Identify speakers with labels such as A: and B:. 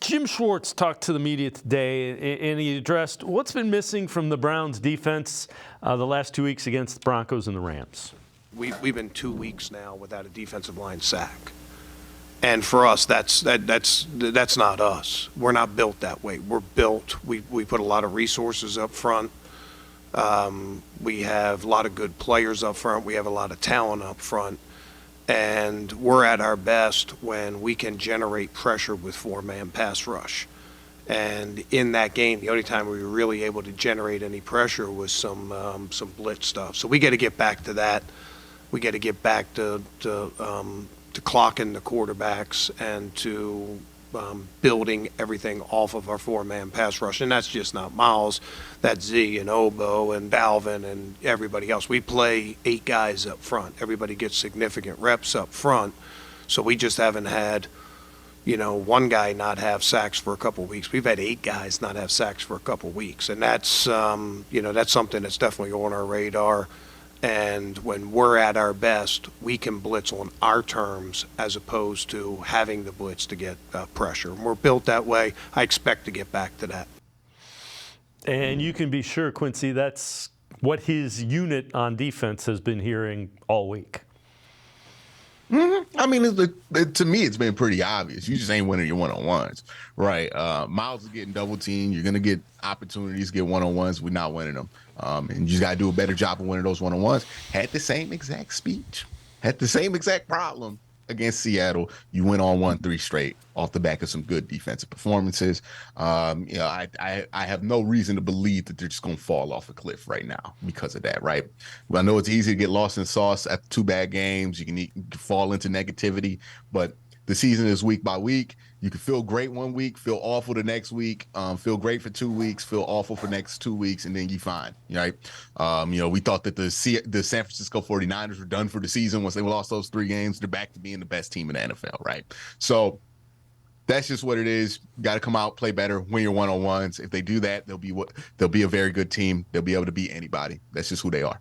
A: Jim Schwartz talked to the media today, and he addressed what's been missing from the Browns' defense the last 2 weeks against the Broncos and the Rams.
B: We've been 2 weeks now without a defensive line sack, and for us, that's not us. We're not built that way. We're built. We put a lot of resources up front. We have a lot of good players up front. We have a lot of talent up front. And we're at our best when we can generate pressure with four-man pass rush. And in that game, the only time we were really able to generate any pressure was some blitz stuff. So we got to get back to that. We got to get back to clocking the quarterbacks and to building everything off of our four-man pass rush. And that's just not Miles. That's Z and Obo and Dalvin and everybody else. We play 8 guys up front. Everybody gets significant reps up front. So we just haven't had, one guy not have sacks for a couple of weeks. We've had 8 guys not have sacks for a couple of weeks. And that's, that's something that's definitely on our radar. And when we're at our best, we can blitz on our terms as opposed to having the blitz to get pressure. And we're built that way. I expect to get back to that.
A: And you can be sure, Quincy, that's what his unit on defense has been hearing all week.
C: Mm-hmm. I mean, to me, it's been pretty obvious. You just ain't winning your one-on-ones, right? Miles is getting double-teamed. You're going to get opportunities to get one-on-ones. We're not winning them. And you just got to do a better job of winning those one-on-ones. Had the same exact speech. Had the same exact problem against Seattle. You went on 1-3 straight off the back of some good defensive performances. I have no reason to believe that they're just going to fall off a cliff right now because of that, right? Well, I know it's easy to get lost in sauce after 2 bad games. You can fall into negativity, but the season is week by week. You can feel great one week, feel awful the next week, feel great for 2 weeks, feel awful for next 2 weeks, and then you're fine, right? We thought that the San Francisco 49ers were done for the season once they lost those 3 games. They're back to being the best team in the NFL, right? So that's just what it is. Got to come out, play better, win your one-on-ones. If they do that, they'll be a very good team. They'll be able to beat anybody. That's just who they are.